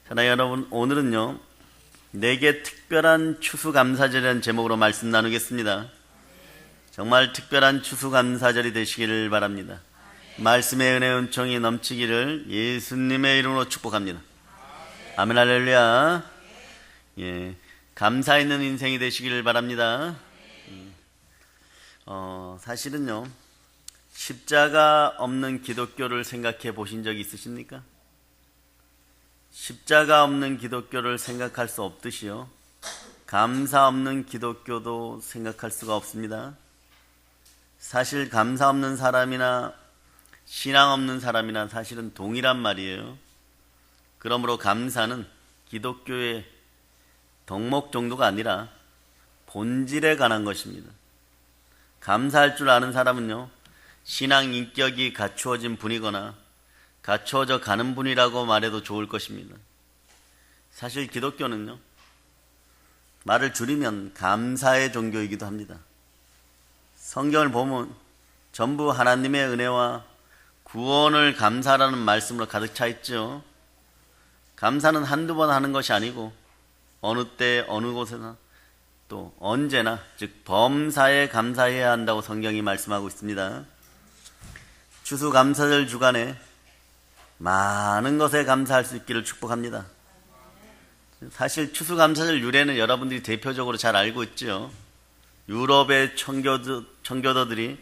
사랑하는 여러분, 오늘은요, 내게 특별한 추수감사절이라는 제목으로 말씀 나누겠습니다. 정말 특별한 추수감사절이 되시기를 바랍니다. 말씀의 은혜 은총이 넘치기를 예수님의 이름으로 축복합니다. 아멘. 할렐루야. 감사 있는 인생이 되시기를 바랍니다. 사실은요, 십자가 없는 기독교를 생각해 보신 적이 있으십니까? 십자가 없는 기독교를 생각할 수 없듯이요, 감사 없는 기독교도 생각할 수가 없습니다. 사실 감사 없는 사람이나 신앙 없는 사람이나 사실은 동일한 말이에요. 그러므로 감사는 기독교의 덕목 정도가 아니라 본질에 관한 것입니다. 감사할 줄 아는 사람은요, 신앙 인격이 갖추어진 분이거나 갖추어져 가는 분이라고 말해도 좋을 것입니다. 사실 기독교는요, 말을 줄이면 감사의 종교이기도 합니다. 성경을 보면 전부 하나님의 은혜와 구원을 감사라는 말씀으로 가득 차 있죠. 감사는 한두 번 하는 것이 아니고 어느 때 어느 곳에나 또 언제나, 즉 범사에 감사해야 한다고 성경이 말씀하고 있습니다. 추수감사절 주간에 많은 것에 감사할 수 있기를 축복합니다. 사실 추수감사절 유래는 여러분들이 대표적으로 잘 알고 있죠. 유럽의 청교도들이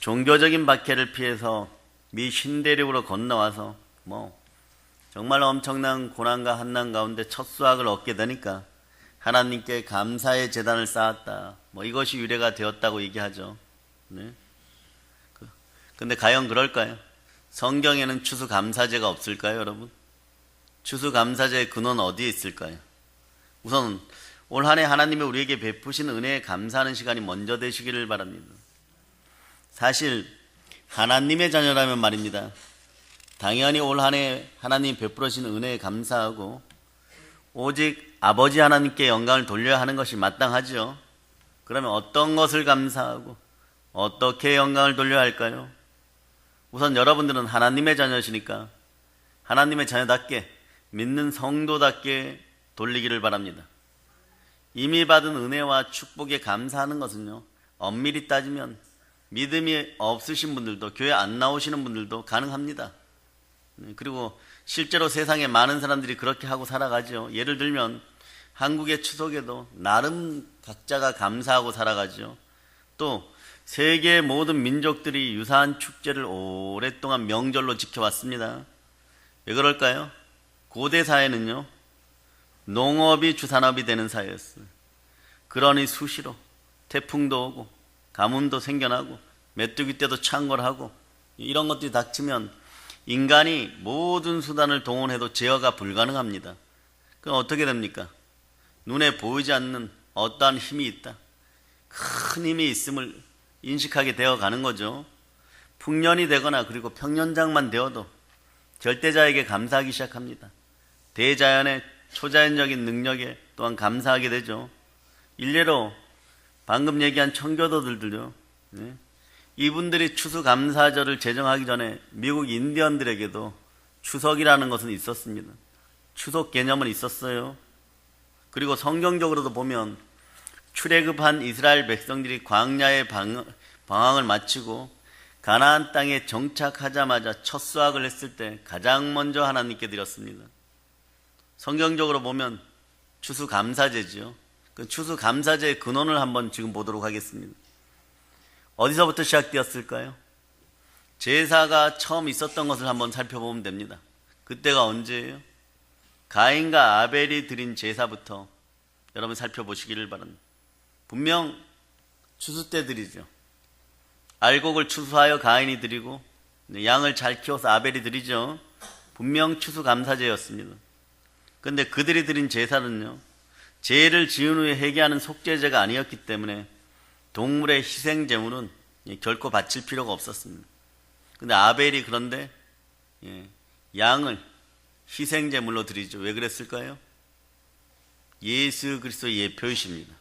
종교적인 박해를 피해서 미 신대륙으로 건너와서 정말 엄청난 고난과 한난 가운데 첫 수확을 얻게 되니까 하나님께 감사의 제단을 쌓았다, 이것이 유래가 되었다고 얘기하죠. 네. 근데 과연 그럴까요? 성경에는 추수감사제가 없을까요, 여러분? 추수감사제의 근원 어디에 있을까요? 우선 올 한 해 하나님이 우리에게 베푸신 은혜에 감사하는 시간이 먼저 되시기를 바랍니다. 사실 하나님의 자녀라면 말입니다, 당연히 올 한 해 하나님이 베풀어주신 은혜에 감사하고 오직 아버지 하나님께 영광을 돌려야 하는 것이 마땅하죠. 그러면 어떤 것을 감사하고 어떻게 영광을 돌려야 할까요? 우선 여러분들은 하나님의 자녀시니까 하나님의 자녀답게, 믿는 성도답게 돌리기를 바랍니다. 이미 받은 은혜와 축복에 감사하는 것은요, 엄밀히 따지면 믿음이 없으신 분들도, 교회 안 나오시는 분들도 가능합니다. 그리고 실제로 세상에 많은 사람들이 그렇게 하고 살아가죠. 예를 들면 한국의 추석에도 나름 각자가 감사하고 살아가죠. 또 세계의 모든 민족들이 유사한 축제를 오랫동안 명절로 지켜왔습니다. 왜 그럴까요? 고대 사회는요, 농업이 주산업이 되는 사회였어요. 그러니 수시로 태풍도 오고 가뭄도 생겨나고 메뚜기 떼도 창궐하고 이런 것들이 닥치면 인간이 모든 수단을 동원해도 제어가 불가능합니다. 그럼 어떻게 됩니까? 눈에 보이지 않는 어떠한 힘이 있다, 큰 힘이 있음을 인식하게 되어 가는 거죠. 풍년이 되거나 그리고 평년장만 되어도 절대자에게 감사하기 시작합니다. 대자연의 초자연적인 능력에 또한 감사하게 되죠. 일례로 방금 얘기한 청교도들도요, 이분들이 추수감사절을 제정하기 전에 미국 인디언들에게도 추석이라는 것은 있었습니다. 추석 개념은 있었어요. 그리고 성경적으로도 보면 출애굽한 이스라엘 백성들이 광야의 방황을 마치고 가나안 땅에 정착하자마자 첫 수확을 했을 때 가장 먼저 하나님께 드렸습니다. 성경적으로 보면 추수감사제죠. 그 추수감사제의 근원을 한번 지금 보도록 하겠습니다. 어디서부터 시작되었을까요? 제사가 처음 있었던 것을 한번 살펴보면 됩니다. 그때가 언제예요? 가인과 아벨이 드린 제사부터 여러분 살펴보시기를 바랍니다. 분명 추수 때 드리죠. 알곡을 추수하여 가인이 드리고 양을 잘 키워서 아벨이 드리죠. 분명 추수감사제였습니다. 그런데 그들이 드린 제사는요, 죄를 지은 후에 회개하는 속죄제가 아니었기 때문에 동물의 희생제물은 결코 바칠 필요가 없었습니다. 그런데 아벨이 그런데 양을 희생제물로 드리죠. 왜 그랬을까요? 예수 그리스도의 예표이십니다.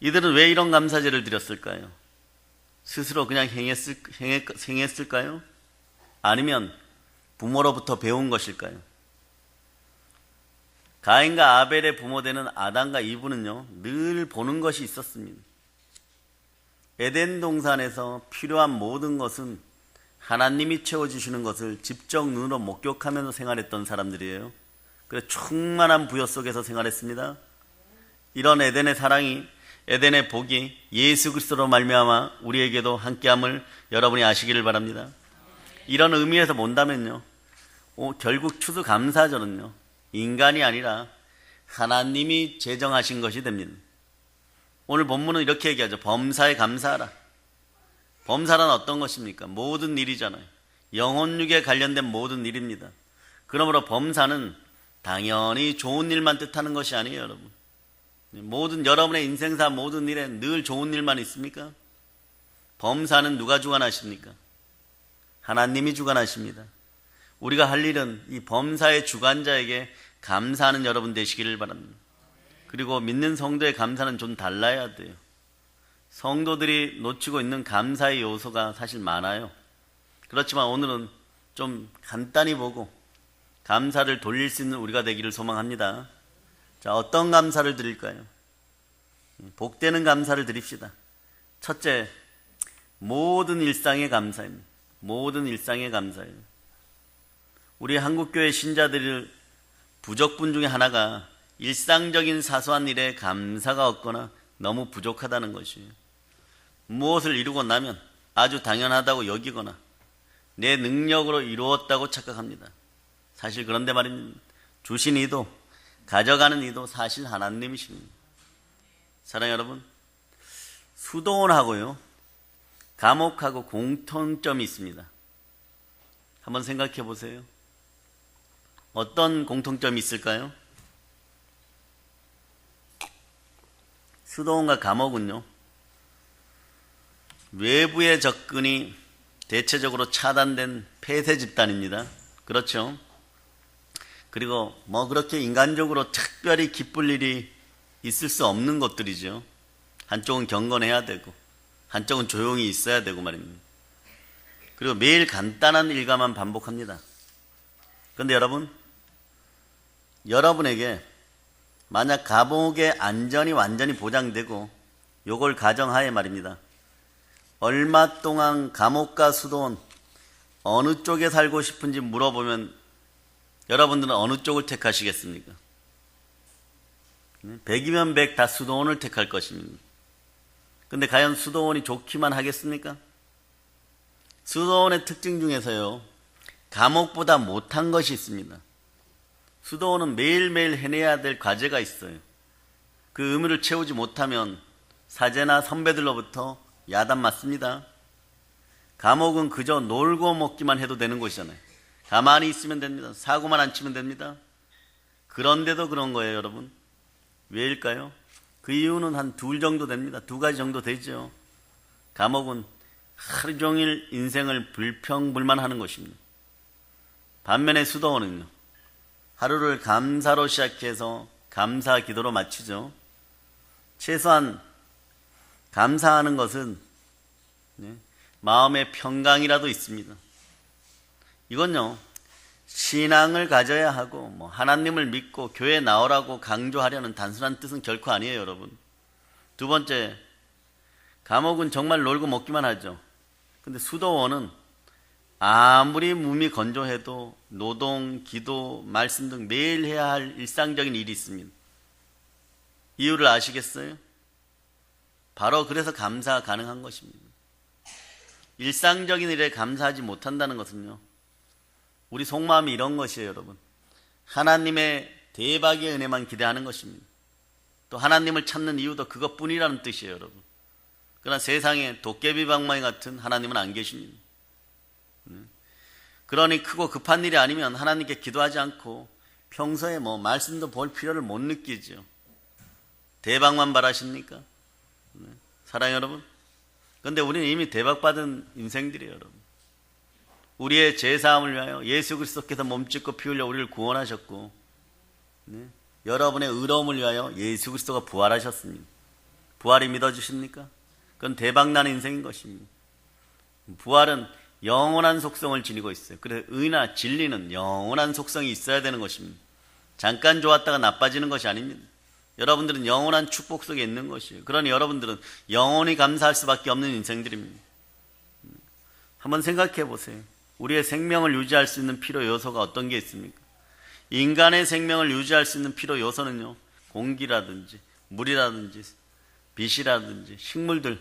이들은 왜 이런 감사제를 드렸을까요? 스스로 그냥 행했을까요? 아니면 부모로부터 배운 것일까요? 가인과 아벨의 부모되는 아담과 이브는요, 늘 보는 것이 있었습니다. 에덴 동산에서 필요한 모든 것은 하나님이 채워주시는 것을 직접 눈으로 목격하면서 생활했던 사람들이에요. 그래서 충만한 부여 속에서 생활했습니다. 이런 에덴의 사랑이, 에덴의 복이 예수 그리스도로 말미암아 우리에게도 함께함을 여러분이 아시기를 바랍니다. 이런 의미에서 본다면요, 결국 추수감사절은요, 인간이 아니라 하나님이 제정하신 것이 됩니다. 오늘 본문은 이렇게 얘기하죠. 범사에 감사하라. 범사란 어떤 것입니까? 모든 일이잖아요. 영혼육에 관련된 모든 일입니다. 그러므로 범사는 당연히 좋은 일만 뜻하는 것이 아니에요, 여러분. 모든 여러분의 인생사 모든 일에 늘 좋은 일만 있습니까? 범사는 누가 주관하십니까? 하나님이 주관하십니다. 우리가 할 일은 이 범사의 주관자에게 감사하는 여러분 되시기를 바랍니다. 그리고 믿는 성도의 감사는 좀 달라야 돼요. 성도들이 놓치고 있는 감사의 요소가 사실 많아요. 그렇지만 오늘은 좀 간단히 보고 감사를 돌릴 수 있는 우리가 되기를 소망합니다. 자, 어떤 감사를 드릴까요? 복되는 감사를 드립시다. 첫째, 모든 일상의 감사입니다. 모든 일상의 감사예요. 우리 한국교회 신자들의 부적분 중에 하나가 일상적인 사소한 일에 감사가 없거나 너무 부족하다는 것이에요. 무엇을 이루고 나면 아주 당연하다고 여기거나 내 능력으로 이루었다고 착각합니다. 사실 그런데 말입니다. 주신 이도 가져가는 이도 사실 하나님이십니다. 사랑하는 여러분, 수도원하고요, 감옥하고 공통점이 있습니다. 한번 생각해 보세요. 어떤 공통점이 있을까요? 수도원과 감옥은요, 외부의 접근이 대체적으로 차단된 폐쇄 집단입니다. 그렇죠? 그리고 그렇게 인간적으로 특별히 기쁠 일이 있을 수 없는 것들이죠. 한쪽은 경건해야 되고 한쪽은 조용히 있어야 되고 말입니다. 그리고 매일 간단한 일과만 반복합니다. 그런데 여러분에게 만약 감옥의 안전이 완전히 보장되고 요걸 가정하에 말입니다. 얼마 동안 감옥과 수도원 어느 쪽에 살고 싶은지 물어보면 여러분들은 어느 쪽을 택하시겠습니까? 100이면 100 다 수도원을 택할 것입니다. 근데 과연 수도원이 좋기만 하겠습니까? 수도원의 특징 중에서요, 감옥보다 못한 것이 있습니다. 수도원은 매일매일 해내야 될 과제가 있어요. 그 의무를 채우지 못하면 사제나 선배들로부터 야단 맞습니다. 감옥은 그저 놀고 먹기만 해도 되는 곳이잖아요. 가만히 있으면 됩니다. 사고만 안 치면 됩니다. 그런데도 그런 거예요, 여러분. 왜일까요? 그 이유는 한 둘 정도 됩니다. 두 가지 정도 되죠. 감옥은 하루 종일 인생을 불평불만하는 것입니다. 반면에 수도원은요, 하루를 감사로 시작해서 감사 기도로 마치죠. 최소한 감사하는 것은 마음의 평강이라도 있습니다. 이건요, 신앙을 가져야 하고 하나님을 믿고 교회에 나오라고 강조하려는 단순한 뜻은 결코 아니에요, 여러분. 두 번째, 감옥은 정말 놀고 먹기만 하죠. 근데 수도원은 아무리 몸이 건조해도 노동, 기도, 말씀 등 매일 해야 할 일상적인 일이 있습니다. 이유를 아시겠어요? 바로 그래서 감사가 가능한 것입니다. 일상적인 일에 감사하지 못한다는 것은요, 우리 속마음이 이런 것이에요, 여러분. 하나님의 대박의 은혜만 기대하는 것입니다. 또 하나님을 찾는 이유도 그것뿐이라는 뜻이에요, 여러분. 그러나 세상에 도깨비 방망이 같은 하나님은 안 계십니다. 그러니 크고 급한 일이 아니면 하나님께 기도하지 않고 평소에 말씀도 볼 필요를 못 느끼죠. 대박만 바라십니까? 사랑해요, 여러분. 그런데 우리는 이미 대박받은 인생들이에요, 여러분. 우리의 죄사함을 위하여 예수 그리스도께서 몸짓고 피 흘려 우리를 구원하셨고, 여러분의 의로움을 위하여 예수 그리스도가 부활하셨습니다. 부활이 믿어주십니까? 그건 대박나는 인생인 것입니다. 부활은 영원한 속성을 지니고 있어요. 그래서 의나 진리는 영원한 속성이 있어야 되는 것입니다. 잠깐 좋았다가 나빠지는 것이 아닙니다. 여러분들은 영원한 축복 속에 있는 것이에요. 그러니 여러분들은 영원히 감사할 수밖에 없는 인생들입니다. 한번 생각해 보세요. 우리의 생명을 유지할 수 있는 필요 요소가 어떤 게 있습니까? 인간의 생명을 유지할 수 있는 필요 요소는요, 공기라든지 물이라든지 빛이라든지 식물들,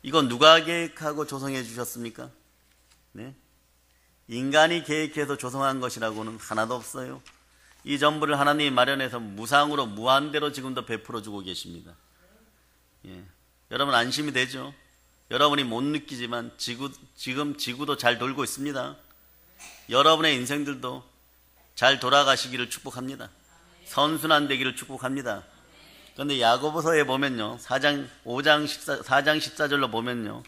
이건 누가 계획하고 조성해 주셨습니까? 네? 인간이 계획해서 조성한 것이라고는 하나도 없어요. 이 전부를 하나님이 마련해서 무상으로 무한대로 지금도 베풀어 주고 계십니다. 예. 여러분 안심이 되죠? 여러분이 못 느끼지만 지금 지구도 잘 돌고 있습니다. 여러분의 인생들도 잘 돌아가시기를 축복합니다. 선순환 되기를 축복합니다. 그런데 야고보서에 보면요, 4장 14절로 보면요,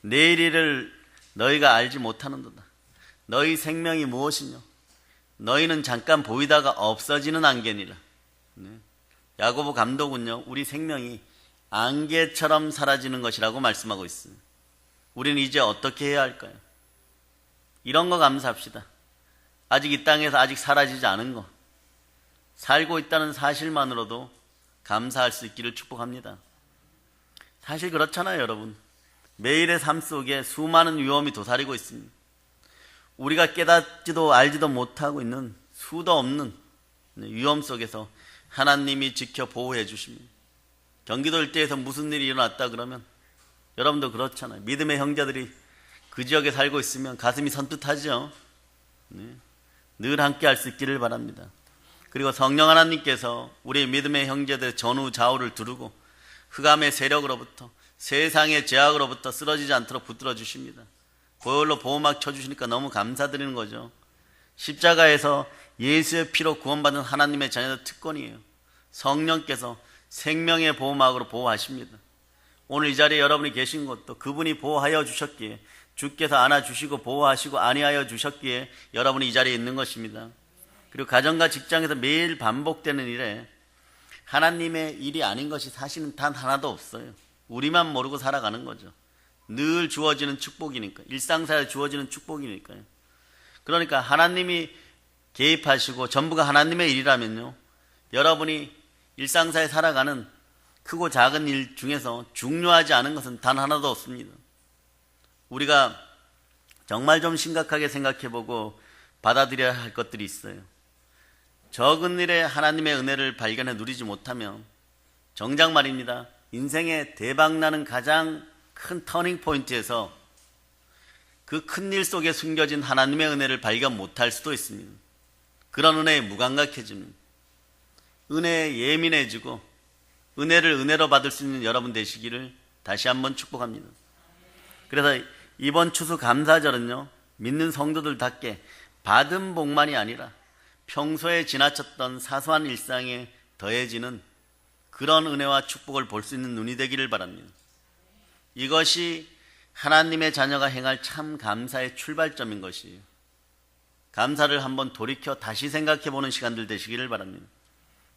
내일 일을 너희가 알지 못하는도다. 너희 생명이 무엇이뇨? 너희는 잠깐 보이다가 없어지는 안개니라. 네. 야고보 감독은요, 우리 생명이 안개처럼 사라지는 것이라고 말씀하고 있어요. 우리는 이제 어떻게 해야 할까요? 이런 거 감사합시다. 아직 이 땅에서 아직 사라지지 않은 거, 살고 있다는 사실만으로도 감사할 수 있기를 축복합니다. 사실 그렇잖아요, 여러분. 매일의 삶 속에 수많은 위험이 도사리고 있습니다. 우리가 깨닫지도 알지도 못하고 있는 수도 없는 위험 속에서 하나님이 지켜 보호해 주십니다. 경기도 일대에서 무슨 일이 일어났다 그러면 여러분도 그렇잖아요. 믿음의 형제들이 그 지역에 살고 있으면 가슴이 선뜻하죠. 네. 늘 함께 할 수 있기를 바랍니다. 그리고 성령 하나님께서 우리 믿음의 형제들의 전후 좌우를 두르고 흑암의 세력으로부터 세상의 제약으로부터 쓰러지지 않도록 붙들어 주십니다. 보혈로 보호막 쳐주시니까 너무 감사드리는 거죠. 십자가에서 예수의 피로 구원받은 하나님의 자녀들 특권이에요. 성령께서 생명의 보호막으로 보호하십니다. 오늘 이 자리에 여러분이 계신 것도 그분이 보호하여 주셨기에, 주께서 안아주시고 보호하시고 안위하여 주셨기에 여러분이 이 자리에 있는 것입니다. 그리고 가정과 직장에서 매일 반복되는 일에 하나님의 일이 아닌 것이 사실은 단 하나도 없어요. 우리만 모르고 살아가는 거죠. 늘 주어지는 축복이니까, 일상사에 주어지는 축복이니까요. 그러니까 하나님이 개입하시고 전부가 하나님의 일이라면요, 여러분이 일상사에 살아가는 크고 작은 일 중에서 중요하지 않은 것은 단 하나도 없습니다. 우리가 정말 좀 심각하게 생각해보고 받아들여야 할 것들이 있어요. 적은 일에 하나님의 은혜를 발견해 누리지 못하면 정작 말입니다, 인생에 대박나는 가장 큰 터닝 포인트에서 그 큰 일 속에 숨겨진 하나님의 은혜를 발견 못할 수도 있습니다. 그런 은혜에 무감각해집니다. 은혜에 예민해지고 은혜를 은혜로 받을 수 있는 여러분 되시기를 다시 한번 축복합니다. 그래서 이번 추수 감사절은요, 믿는 성도들답게 받은 복만이 아니라 평소에 지나쳤던 사소한 일상에 더해지는 그런 은혜와 축복을 볼 수 있는 눈이 되기를 바랍니다. 이것이 하나님의 자녀가 행할 참 감사의 출발점인 것이에요. 감사를 한번 돌이켜 다시 생각해보는 시간들 되시기를 바랍니다.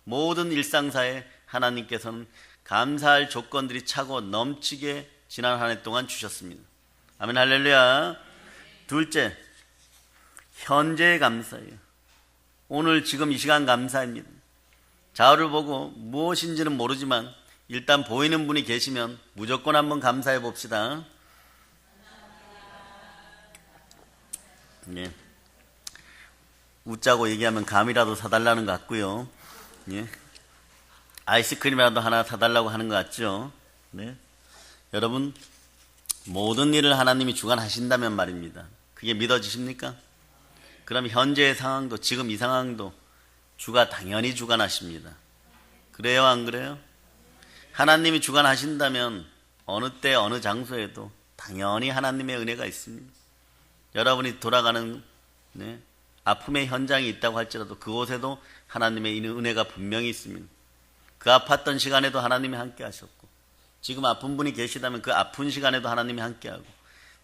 모든 일상사에 하나님께서는 감사할 조건들이 차고 넘치게 지난 한 해 동안 주셨습니다. 아멘, 할렐루야. 둘째, 현재의 감사예요. 오늘 지금 이 시간 감사입니다. 자료를 보고 무엇인지는 모르지만 일단 보이는 분이 계시면 무조건 한번 감사해 봅시다. 예. 웃자고 얘기하면 감이라도 사달라는 것 같고요. 예. 아이스크림이라도 하나 사달라고 하는 것 같죠. 네. 여러분, 모든 일을 하나님이 주관하신다면 말입니다. 그게 믿어지십니까? 그럼 현재의 상황도, 지금 이 상황도 주가 당연히 주관하십니다. 그래요, 안 그래요? 하나님이 주관하신다면 어느 때 어느 장소에도 당연히 하나님의 은혜가 있습니다. 여러분이 돌아가는 아픔의 현장이 있다고 할지라도 그곳에도 하나님의 은혜가 분명히 있습니다. 그 아팠던 시간에도 하나님이 함께 하셨고, 지금 아픈 분이 계시다면 그 아픈 시간에도 하나님이 함께하고,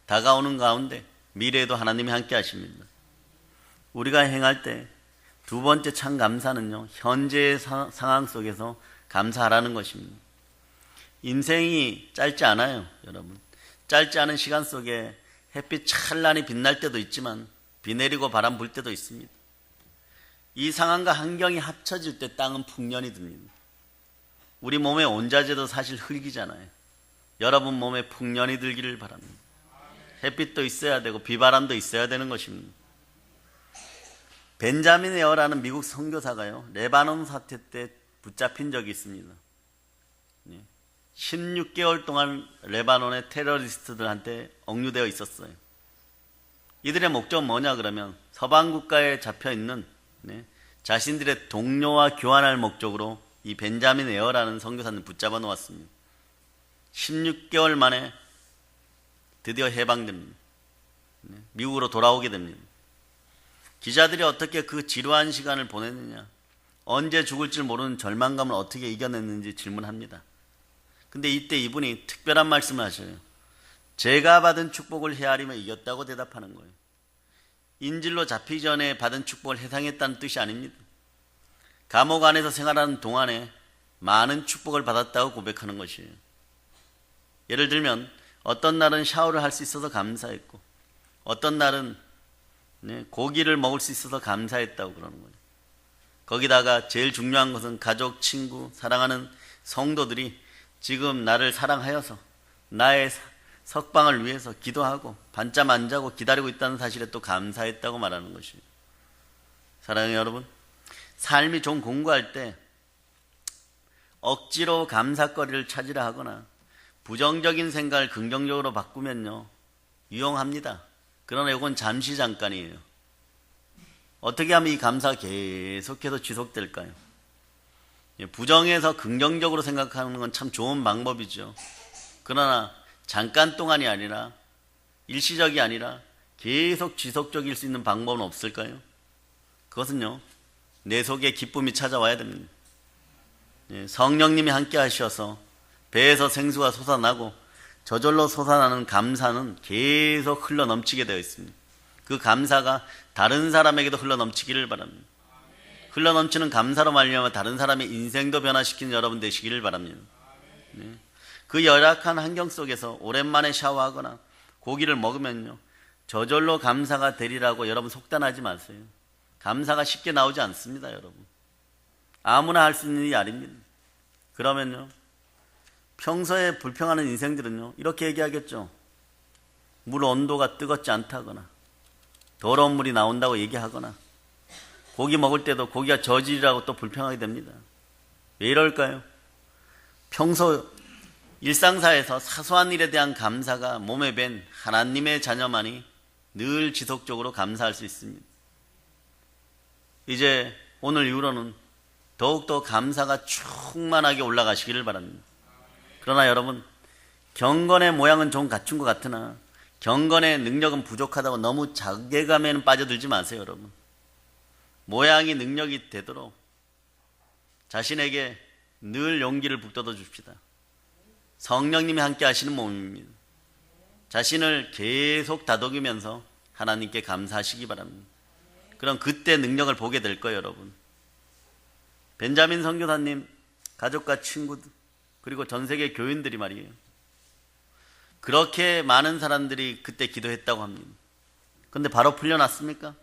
다가오는 가운데 미래에도 하나님이 함께 하십니다. 우리가 행할 때 두 번째 참 감사는요, 현재의 상황 속에서 감사하라는 것입니다. 인생이 짧지 않아요, 여러분. 짧지 않은 시간 속에 햇빛 찬란히 빛날 때도 있지만 비 내리고 바람 불 때도 있습니다. 이 상황과 환경이 합쳐질 때 땅은 풍년이 듭니다. 우리 몸의 온자재도 사실 흙이잖아요. 여러분 몸에 풍년이 들기를 바랍니다. 햇빛도 있어야 되고 비바람도 있어야 되는 것입니다. 벤자민 에어라는 미국 선교사가요, 레바논 사태 때 붙잡힌 적이 있습니다. 16개월 동안 레바논의 테러리스트들한테 억류되어 있었어요. 이들의 목적은 뭐냐 그러면 서방 국가에 잡혀있는 자신들의 동료와 교환할 목적으로 이 벤자민 에어라는 선교사는 붙잡아 놓았습니다. 16개월 만에 드디어 해방됩니다. 미국으로 돌아오게 됩니다. 기자들이 어떻게 그 지루한 시간을 보냈느냐, 언제 죽을지 모르는 절망감을 어떻게 이겨냈는지 질문합니다. 근데 이때 이분이 특별한 말씀을 하셔요. 제가 받은 축복을 헤아리며 이겼다고 대답하는 거예요. 인질로 잡히기 전에 받은 축복을 해상했다는 뜻이 아닙니다. 감옥 안에서 생활하는 동안에 많은 축복을 받았다고 고백하는 것이에요. 예를 들면 어떤 날은 샤워를 할 수 있어서 감사했고, 어떤 날은 고기를 먹을 수 있어서 감사했다고 그러는 거예요. 거기다가 제일 중요한 것은 가족, 친구, 사랑하는 성도들이 지금 나를 사랑하여서 나의 석방을 위해서 기도하고 반잠 안 자고 기다리고 있다는 사실에 또 감사했다고 말하는 것이에요. 사랑하는 여러분, 삶이 좀 공부할 때 억지로 감사거리를 찾으려 하거나 부정적인 생각을 긍정적으로 바꾸면요, 유용합니다. 그러나 이건 잠시 잠깐이에요. 어떻게 하면 이 감사가 계속해서 지속될까요? 부정해서 긍정적으로 생각하는 건 참 좋은 방법이죠. 그러나 잠깐 동안이 아니라 일시적이 아니라 계속 지속적일 수 있는 방법은 없을까요? 그것은요, 내 속에 기쁨이 찾아와야 됩니다. 성령님이 함께 하셔서 배에서 생수가 솟아나고 저절로 솟아나는 감사는 계속 흘러넘치게 되어 있습니다. 그 감사가 다른 사람에게도 흘러넘치기를 바랍니다. 흘러넘치는 감사로 말미암아 다른 사람의 인생도 변화시키는 여러분 되시기를 바랍니다. 그 열악한 환경 속에서 오랜만에 샤워하거나 고기를 먹으면요, 저절로 감사가 되리라고 여러분 속단하지 마세요. 감사가 쉽게 나오지 않습니다, 여러분. 아무나 할 수 있는 일이 아닙니다. 그러면요, 평소에 불평하는 인생들은요, 이렇게 얘기하겠죠. 물 온도가 뜨겁지 않다거나 더러운 물이 나온다고 얘기하거나 고기 먹을 때도 고기가 저질이라고 또 불평하게 됩니다. 왜 이럴까요? 평소 일상사에서 사소한 일에 대한 감사가 몸에 밴 하나님의 자녀만이 늘 지속적으로 감사할 수 있습니다. 이제 오늘 이후로는 더욱더 감사가 충만하게 올라가시기를 바랍니다. 그러나 여러분, 경건의 모양은 좀 갖춘 것 같으나 경건의 능력은 부족하다고 너무 자괴감에는 빠져들지 마세요, 여러분. 모양이 능력이 되도록 자신에게 늘 용기를 북돋워 줍시다. 성령님이 함께 하시는 몸입니다. 자신을 계속 다독이면서 하나님께 감사하시기 바랍니다. 그럼 그때 능력을 보게 될 거예요, 여러분. 벤자민 선교사님 가족과 친구들 그리고 전 세계 교인들이 말이에요, 그렇게 많은 사람들이 그때 기도했다고 합니다. 그런데 바로 풀려났습니까?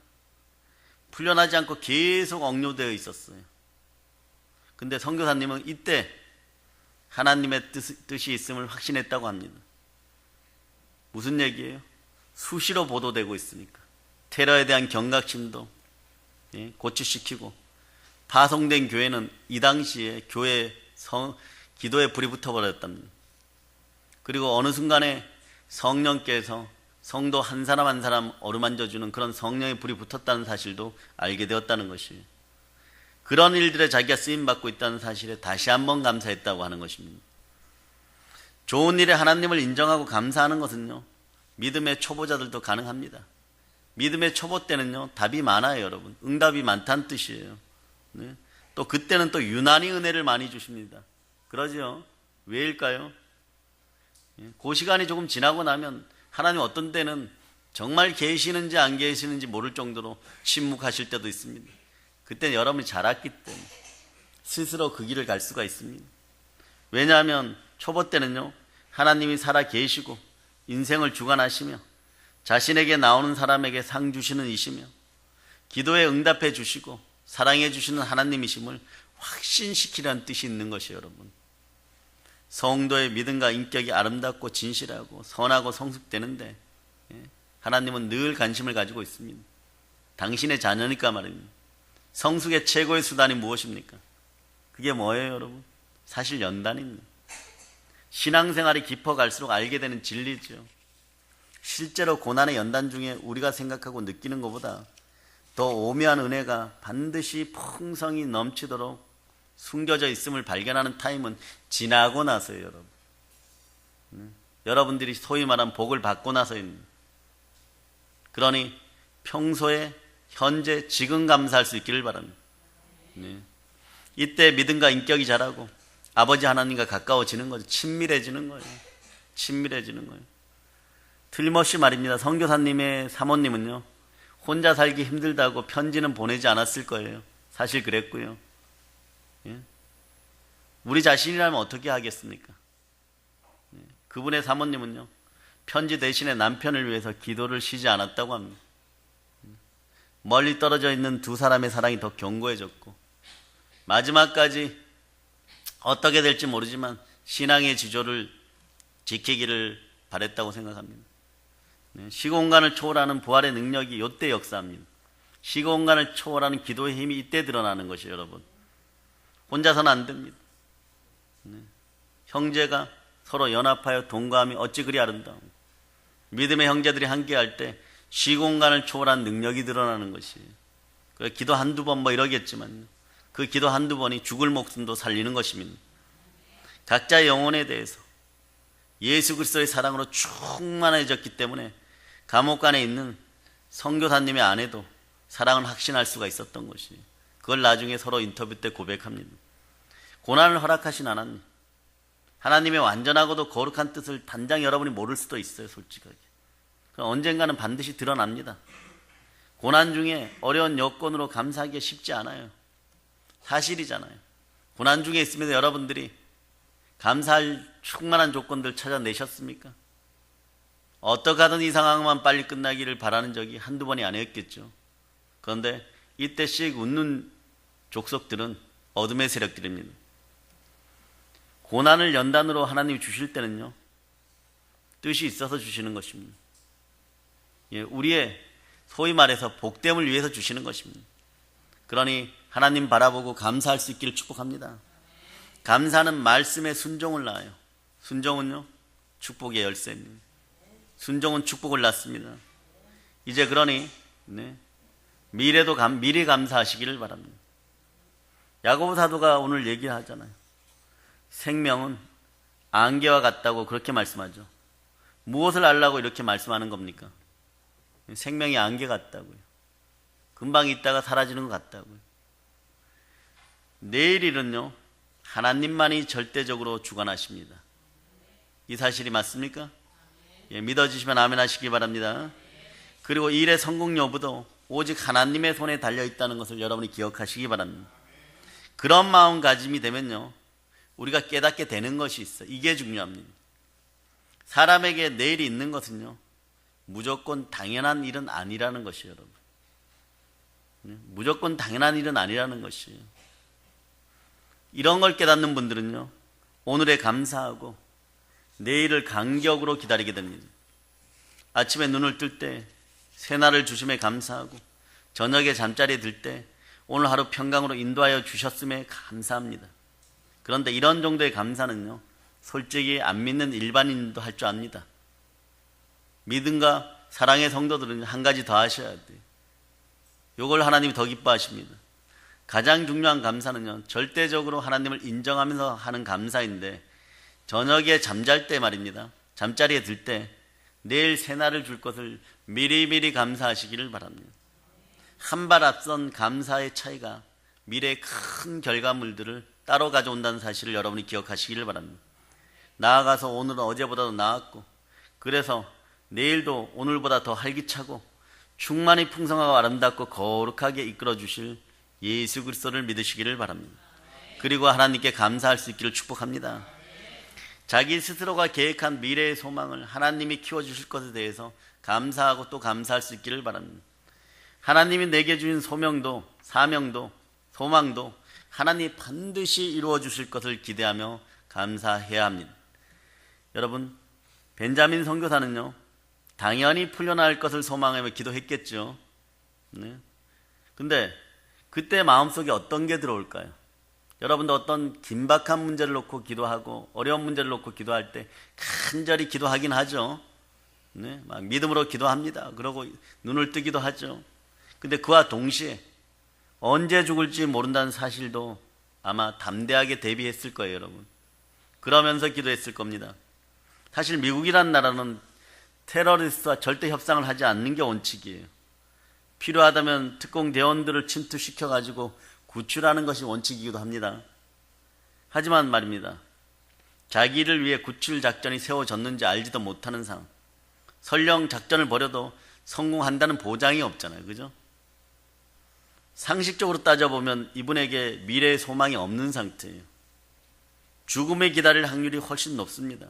풀려나지 않고 계속 억류되어 있었어요. 근데 선교사님은 이때 하나님의 뜻이 있음을 확신했다고 합니다. 무슨 얘기예요? 수시로 보도되고 있으니까. 테러에 대한 경각심도 고취시키고, 파송된 교회는 이 당시에 교회 기도에 불이 붙어버렸답니다. 그리고 어느 순간에 성령께서 성도 한 사람 한 사람 어루만져주는 그런 성령의 불이 붙었다는 사실도 알게 되었다는 것이에요. 그런 일들에 자기가 쓰임받고 있다는 사실에 다시 한번 감사했다고 하는 것입니다. 좋은 일에 하나님을 인정하고 감사하는 것은요, 믿음의 초보자들도 가능합니다. 믿음의 초보 때는요, 답이 많아요, 여러분. 응답이 많다는 뜻이에요. 네? 또 그때는 또 유난히 은혜를 많이 주십니다. 그러죠? 왜일까요? 그 시간이 조금 지나고 나면 하나님 어떤 때는 정말 계시는지 안 계시는지 모를 정도로 침묵하실 때도 있습니다. 그때는 여러분이 자랐기 때문에 스스로 그 길을 갈 수가 있습니다. 왜냐하면 초보 때는요, 하나님이 살아 계시고 인생을 주관하시며 자신에게 나오는 사람에게 상 주시는 이시며 기도에 응답해 주시고 사랑해 주시는 하나님이심을 확신시키라는 뜻이 있는 것이에요, 여러분. 성도의 믿음과 인격이 아름답고 진실하고 선하고 성숙되는데 하나님은 늘 관심을 가지고 있습니다. 당신의 자녀니까 말입니다. 성숙의 최고의 수단이 무엇입니까? 그게 뭐예요, 여러분? 사실 연단입니다. 신앙생활이 깊어갈수록 알게 되는 진리죠. 실제로 고난의 연단 중에 우리가 생각하고 느끼는 것보다 더 오묘한 은혜가 반드시 풍성히 넘치도록 숨겨져 있음을 발견하는 타임은 지나고 나서예요, 여러분. 여러분들이 소위 말하는 복을 받고 나서입니다. 그러니 평소에 현재 지금 감사할 수 있기를 바랍니다. 이때 믿음과 인격이 자라고 아버지 하나님과 가까워지는 거죠. 친밀해지는 거예요. 친밀해지는 거예요. 틀림없이 말입니다. 선교사님의 사모님은요, 혼자 살기 힘들다고 편지는 보내지 않았을 거예요. 사실 그랬고요. 우리 자신이라면 어떻게 하겠습니까? 그분의 사모님은요, 편지 대신에 남편을 위해서 기도를 쉬지 않았다고 합니다. 멀리 떨어져 있는 두 사람의 사랑이 더 견고해졌고 마지막까지 어떻게 될지 모르지만 신앙의 지조를 지키기를 바랬다고 생각합니다. 시공간을 초월하는 부활의 능력이 이때 역사합니다. 시공간을 초월하는 기도의 힘이 이때 드러나는 것이에요, 여러분. 혼자서는 안 됩니다. 형제가 서로 연합하여 동거함이 어찌 그리 아름다워. 믿음의 형제들이 함께할 때 시공간을 초월한 능력이 드러나는 것이에요. 기도 한두 번 뭐 이러겠지만 그 기도 한두 번이 죽을 목숨도 살리는 것입니다. 각자의 영혼에 대해서 예수 그리스도의 사랑으로 충만해졌기 때문에 감옥관에 있는 선교사님의 아내도 사랑을 확신할 수가 있었던 것이에요. 그걸 나중에 서로 인터뷰 때 고백합니다. 고난을 허락하신 하나님, 하나님의 완전하고도 거룩한 뜻을 단장 여러분이 모를 수도 있어요, 솔직하게. 그럼 언젠가는 반드시 드러납니다. 고난 중에 어려운 여건으로 감사하기가 쉽지 않아요. 사실이잖아요. 고난 중에 있으면서 여러분들이 감사할 충만한 조건들 찾아내셨습니까? 어떻게 하든 이 상황만 빨리 끝나기를 바라는 적이 한두 번이 아니었겠죠. 그런데 이때씩 웃는 족속들은 어둠의 세력들입니다. 고난을 연단으로 하나님이 주실 때는요, 뜻이 있어서 주시는 것입니다. 우리의 소위 말해서 복됨을 위해서 주시는 것입니다. 그러니 하나님 바라보고 감사할 수 있기를 축복합니다. 감사는 말씀에 순종을 낳아요. 순종은요, 축복의 열쇠입니다. 순종은 축복을 낳습니다. 이제 그러니 미리 감사하시기를 바랍니다. 야고보 사도가 오늘 얘기하잖아요. 생명은 안개와 같다고 그렇게 말씀하죠. 무엇을 알라고 이렇게 말씀하는 겁니까? 생명이 안개 같다고요. 금방 있다가 사라지는 것 같다고요. 내일 일은요, 하나님만이 절대적으로 주관하십니다. 이 사실이 맞습니까? 믿어주시면 아멘 하시기 바랍니다. 그리고 일의 성공 여부도 오직 하나님의 손에 달려있다는 것을 여러분이 기억하시기 바랍니다. 그런 마음가짐이 되면요, 우리가 깨닫게 되는 것이 있어요. 이게 중요합니다. 사람에게 내일이 있는 것은요, 무조건 당연한 일은 아니라는 것이에요, 여러분. 무조건 당연한 일은 아니라는 것이에요. 이런 걸 깨닫는 분들은요, 오늘에 감사하고 내일을 간격으로 기다리게 됩니다. 아침에 눈을 뜰 때 새날을 주심에 감사하고 저녁에 잠자리에 들 때 오늘 하루 평강으로 인도하여 주셨음에 감사합니다. 그런데 이런 정도의 감사는요, 솔직히 안 믿는 일반인도 할 줄 압니다. 믿음과 사랑의 성도들은 한 가지 더 하셔야 돼요. 이걸 하나님이 더 기뻐하십니다. 가장 중요한 감사는요, 절대적으로 하나님을 인정하면서 하는 감사인데 저녁에 잠잘 때 말입니다. 잠자리에 들 때 내일 새날을 줄 것을 미리미리 감사하시기를 바랍니다. 한 발 앞선 감사의 차이가 미래의 큰 결과물들을 따로 가져온다는 사실을 여러분이 기억하시기를 바랍니다. 나아가서 오늘은 어제보다도 나았고 그래서 내일도 오늘보다 더 활기차고 충만히 풍성하고 아름답고 거룩하게 이끌어 주실 예수 그리스도를 믿으시기를 바랍니다. 그리고 하나님께 감사할 수 있기를 축복합니다. 자기 스스로가 계획한 미래의 소망을 하나님이 키워주실 것에 대해서 감사하고 또 감사할 수 있기를 바랍니다. 하나님이 내게 주신 소명도, 사명도, 소망도 하나님이 반드시 이루어 주실 것을 기대하며 감사해야 합니다. 여러분, 벤자민 선교사는요, 당연히 풀려날 것을 소망하며 기도했겠죠. 네. 근데 그때 마음속에 어떤 게 들어올까요? 여러분도 어떤 긴박한 문제를 놓고 기도하고 어려운 문제를 놓고 기도할 때 간절히 기도하긴 하죠. 네. 막 믿음으로 기도합니다. 그러고 눈을 뜨기도 하죠. 근데 그와 동시에 언제 죽을지 모른다는 사실도 아마 담대하게 대비했을 거예요, 여러분. 그러면서 기도했을 겁니다. 사실 미국이라는 나라는 테러리스트와 절대 협상을 하지 않는 게 원칙이에요. 필요하다면 특공 대원들을 침투시켜가지고 구출하는 것이 원칙이기도 합니다. 하지만 말입니다, 자기를 위해 구출 작전이 세워졌는지 알지도 못하는 상황, 설령 작전을 벌여도 성공한다는 보장이 없잖아요. 그죠? 상식적으로 따져보면 이분에게 미래의 소망이 없는 상태예요. 죽음에 기다릴 확률이 훨씬 높습니다.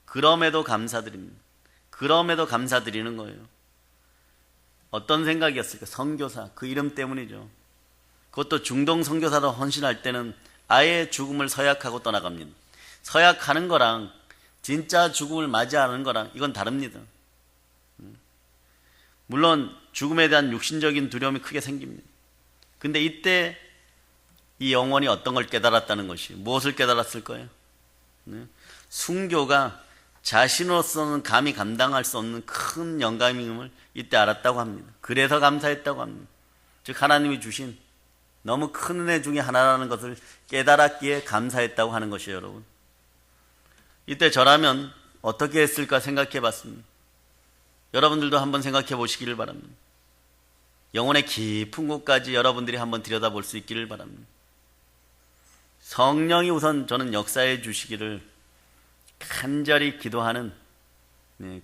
그럼에도 감사드립니다. 그럼에도 감사드리는 거예요. 어떤 생각이었을까? 선교사, 그 이름 때문이죠. 그것도 중동 선교사로 헌신할 때는 아예 죽음을 서약하고 떠나갑니다. 서약하는 거랑 진짜 죽음을 맞이하는 거랑 이건 다릅니다. 물론 죽음에 대한 육신적인 두려움이 크게 생깁니다. 근데 이때 이 영혼이 어떤 걸 깨달았다는 것이, 무엇을 깨달았을 거예요? 네. 순교가 자신으로서는 감히 감당할 수 없는 큰 영감임을 이때 알았다고 합니다. 그래서 감사했다고 합니다. 즉 하나님이 주신 너무 큰 은혜 중에 하나라는 것을 깨달았기에 감사했다고 하는 것이에요, 여러분. 이때 저라면 어떻게 했을까 생각해 봤습니다. 여러분들도 한번 생각해 보시기를 바랍니다. 영혼의 깊은 곳까지 여러분들이 한번 들여다볼 수 있기를 바랍니다. 성령이 우선 저는 역사해 주시기를 간절히 기도하는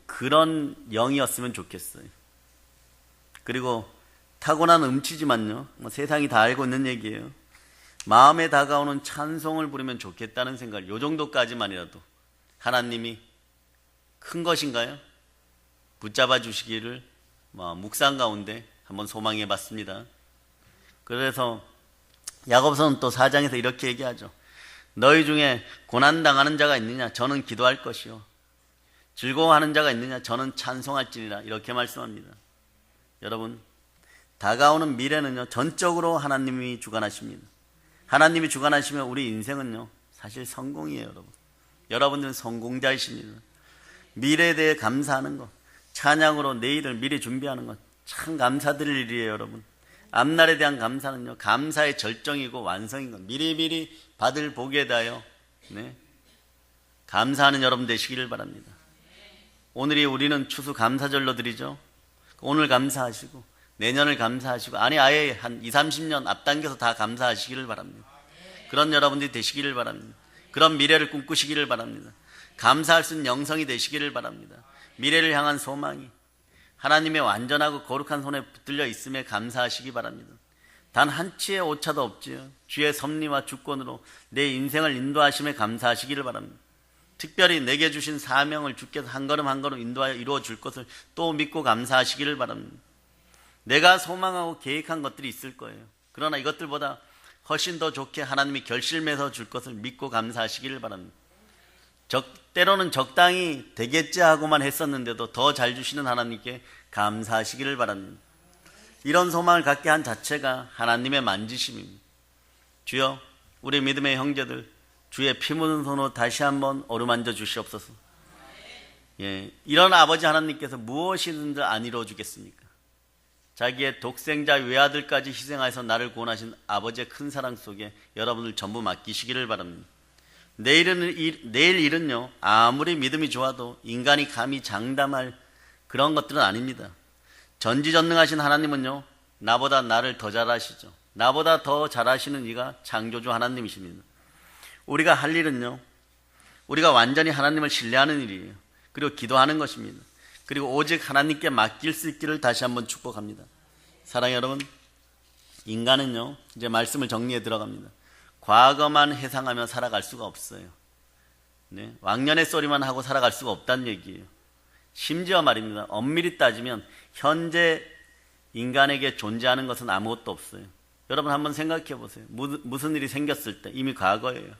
그런 영이었으면 좋겠어요. 그리고 타고난 음치지만요, 세상이 다 알고 있는 얘기예요. 마음에 다가오는 찬송을 부르면 좋겠다는 생각, 요 정도까지만이라도 하나님이 큰 것인가요? 붙잡아 주시기를 묵상 가운데 한번 소망해 봤습니다. 그래서 야고보서는 또 4장에서 이렇게 얘기하죠. 너희 중에 고난당하는 자가 있느냐? 저는 기도할 것이요. 즐거워하는 자가 있느냐? 저는 찬송할지니라. 이렇게 말씀합니다. 여러분, 다가오는 미래는요, 전적으로 하나님이 주관하십니다. 하나님이 주관하시면 우리 인생은요, 사실 성공이에요, 여러분. 여러분들은 성공자이십니다. 미래에 대해 감사하는 것, 찬양으로 내일을 미리 준비하는 것, 참 감사드릴 일이에요, 여러분. 앞날에 대한 감사는요, 감사의 절정이고 완성인 것, 미리미리 받을 복에 대하여 감사하는 여러분 되시기를 바랍니다. 오늘이 우리는 추수 감사절로 드리죠. 오늘 감사하시고 내년을 감사하시고, 아니 아예 한 20, 30년 앞당겨서 다 감사하시기를 바랍니다. 그런 여러분들이 되시기를 바랍니다. 그런 미래를 꿈꾸시기를 바랍니다. 감사할 수 있는 영성이 되시기를 바랍니다. 미래를 향한 소망이 하나님의 완전하고 거룩한 손에 붙들려 있음에 감사하시기 바랍니다. 단 한 치의 오차도 없지요. 주의 섭리와 주권으로 내 인생을 인도하심에 감사하시기를 바랍니다. 특별히 내게 주신 사명을 주께서 한 걸음 한 걸음 인도하여 이루어 줄 것을 또 믿고 감사하시기를 바랍니다. 내가 소망하고 계획한 것들이 있을 거예요. 그러나 이것들보다 훨씬 더 좋게 하나님이 결실맺어 줄 것을 믿고 감사하시기를 바랍니다. 때로는 적당히 되겠지 하고만 했었는데도 더 잘 주시는 하나님께 감사하시기를 바랍니다. 이런 소망을 갖게 한 자체가 하나님의 만지심입니다. 주여, 우리 믿음의 형제들 주의 피 묻은 손으로 다시 한번 어루만져 주시옵소서. 이런 아버지 하나님께서 무엇이든지 안 이루어 주겠습니까? 자기의 독생자 외아들까지 희생하여서 나를 구원하신 아버지의 큰 사랑 속에 여러분을 전부 맡기시기를 바랍니다. 내일 일은요, 아무리 믿음이 좋아도 인간이 감히 장담할 그런 것들은 아닙니다. 전지전능하신 하나님은요, 나보다 나를 더 잘 아시죠. 나보다 더 잘 아시는 이가 창조주 하나님이십니다. 우리가 할 일은요, 우리가 완전히 하나님을 신뢰하는 일이에요. 그리고 기도하는 것입니다. 그리고 오직 하나님께 맡길 수 있기를 다시 한번 축복합니다. 사랑하는 여러분, 인간은요, 이제 말씀을 정리해 들어갑니다. 과거만 회상하며 살아갈 수가 없어요. 왕년의 소리만 하고 살아갈 수가 없다는 얘기예요. 심지어 말입니다, 엄밀히 따지면 현재 인간에게 존재하는 것은 아무것도 없어요. 여러분 한번 생각해 보세요. 무슨 일이 생겼을 때 이미 과거예요.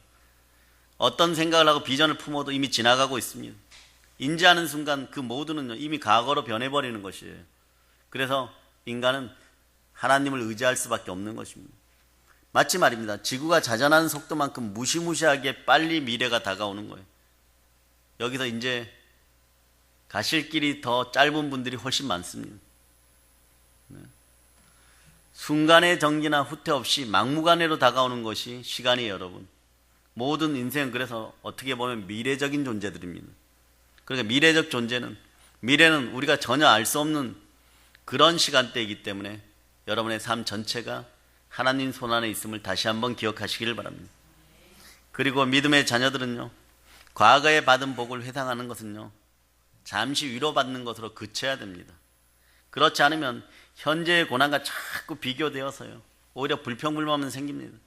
어떤 생각을 하고 비전을 품어도 이미 지나가고 있습니다. 인지하는 순간 그 모두는 이미 과거로 변해버리는 것이에요. 그래서 인간은 하나님을 의지할 수밖에 없는 것입니다. 마치 말입니다. 지구가 자전하는 속도만큼 무시무시하게 빨리 미래가 다가오는 거예요. 여기서 이제 가실 길이 더 짧은 분들이 훨씬 많습니다. 순간의 정기나 후퇴 없이 막무가내로 다가오는 것이 시간이에요, 여러분. 모든 인생은 그래서 어떻게 보면 미래적인 존재들입니다. 그러니까 미래적 존재는, 미래는 우리가 전혀 알 수 없는 그런 시간대이기 때문에 여러분의 삶 전체가 하나님 손안에 있음을 다시 한번 기억하시기를 바랍니다. 그리고 믿음의 자녀들은요, 과거에 받은 복을 회상하는 것은요, 잠시 위로받는 것으로 그쳐야 됩니다. 그렇지 않으면 현재의 고난과 자꾸 비교되어서요, 오히려 불평불만만 생깁니다.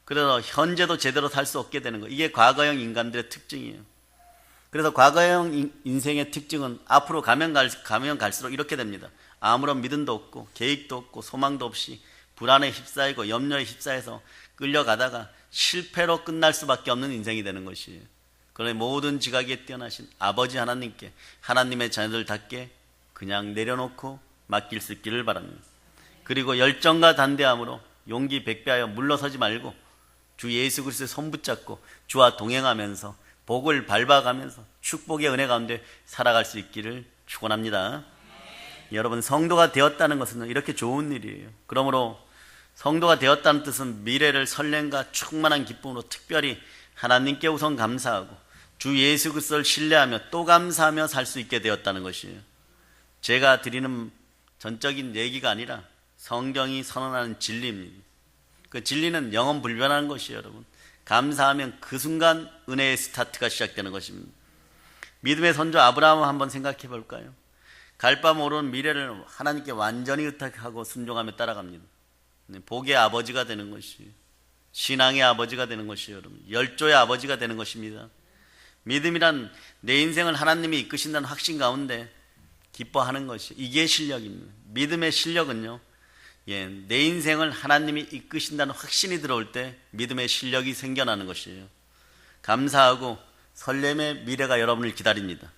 그래서 현재도 제대로 살 수 없게 되는 거예요. 이게 과거형 인간들의 특징이에요. 그래서 과거형 인생의 특징은 앞으로 가면 갈수록 이렇게 됩니다. 아무런 믿음도 없고 계획도 없고 소망도 없이 불안에 휩싸이고 염려에 휩싸여서 끌려가다가 실패로 끝날 수밖에 없는 인생이 되는 것이에요. 그러나 모든 지각에 뛰어나신 아버지 하나님께 하나님의 자녀들답게 그냥 내려놓고 맡길 수 있기를 바랍니다. 그리고 열정과 단대함으로 용기 백배하여 물러서지 말고 주 예수 그리스도의 손 붙잡고 주와 동행하면서 복을 밟아가면서 축복의 은혜 가운데 살아갈 수 있기를 축원합니다. 여러분, 성도가 되었다는 것은 이렇게 좋은 일이에요. 그러므로 성도가 되었다는 뜻은 미래를 설렘과 충만한 기쁨으로 특별히 하나님께 우선 감사하고 주 예수 그리스도를 신뢰하며 또 감사하며 살 수 있게 되었다는 것이에요. 제가 드리는 전적인 얘기가 아니라 성경이 선언하는 진리입니다. 그 진리는 영원 불변하는 것이에요, 여러분. 감사하면 그 순간 은혜의 스타트가 시작되는 것입니다. 믿음의 선조 아브라함을 한번 생각해 볼까요? 갈 바 모르는 미래를 하나님께 완전히 의탁하고 순종하며 따라갑니다. 복의 아버지가 되는 것이, 신앙의 아버지가 되는 것이에요, 여러분. 열조의 아버지가 되는 것입니다. 믿음이란 내 인생을 하나님이 이끄신다는 확신 가운데 기뻐하는 것이, 이게 실력입니다. 믿음의 실력은요, 내 인생을 하나님이 이끄신다는 확신이 들어올 때 믿음의 실력이 생겨나는 것이에요. 감사하고 설렘의 미래가 여러분을 기다립니다.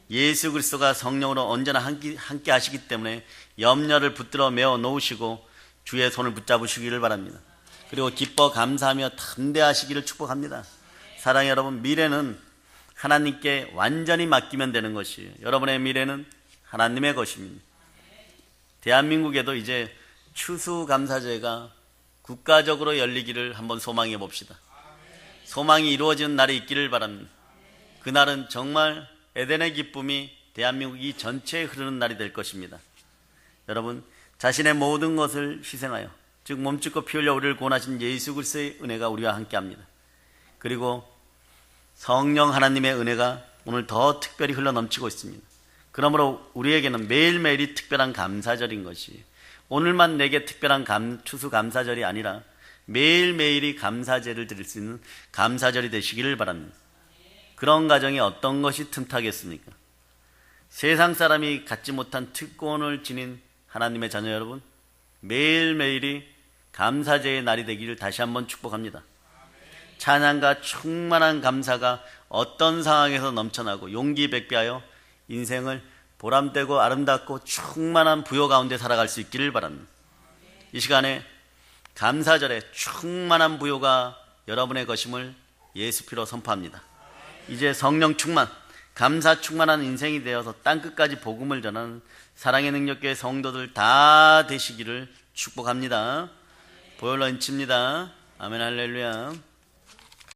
예수 그리스도가 성령으로 언제나 함께 하시기 때문에 염려를 붙들어 메어 놓으시고 주의 손을 붙잡으시기를 바랍니다. 그리고 기뻐 감사하며 담대하시기를 축복합니다. 사랑하는 여러분, 미래는 하나님께 완전히 맡기면 되는 것이에요. 여러분의 미래는 하나님의 것입니다. 대한민국에도 이제 추수감사제가 국가적으로 열리기를 한번 소망해 봅시다. 소망이 이루어지는 날이 있기를 바랍니다. 그날은 정말 에덴의 기쁨이 대한민국 이 전체에 흐르는 날이 될 것입니다. 여러분, 자신의 모든 것을 희생하여 즉 몸짓고 피 흘려 우리를 구원하신 예수 그리스도의 은혜가 우리와 함께합니다. 그리고 성령 하나님의 은혜가 오늘 더 특별히 흘러넘치고 있습니다. 그러므로 우리에게는 매일매일이 특별한 감사절인 것이, 오늘만 내게 특별한 추수감사절이 아니라 매일매일이 감사제를 드릴 수 있는 감사절이 되시기를 바랍니다. 그런 가정에 어떤 것이 틈타겠습니까? 세상 사람이 갖지 못한 특권을 지닌 하나님의 자녀 여러분, 매일매일이 감사제의 날이 되기를 다시 한번 축복합니다. 찬양과 충만한 감사가 어떤 상황에서 넘쳐나고 용기 백배하여 인생을 보람되고 아름답고 충만한 부요 가운데 살아갈 수 있기를 바랍니다. 이 시간에 감사절에 충만한 부요가 여러분의 것임을 예수 피로 선포합니다. 이제 성령 충만, 감사 충만한 인생이 되어서 땅끝까지 복음을 전하는 사랑의 능력교회 성도들 다 되시기를 축복합니다. 보혈로 인칩니다. 아멘 할렐루야.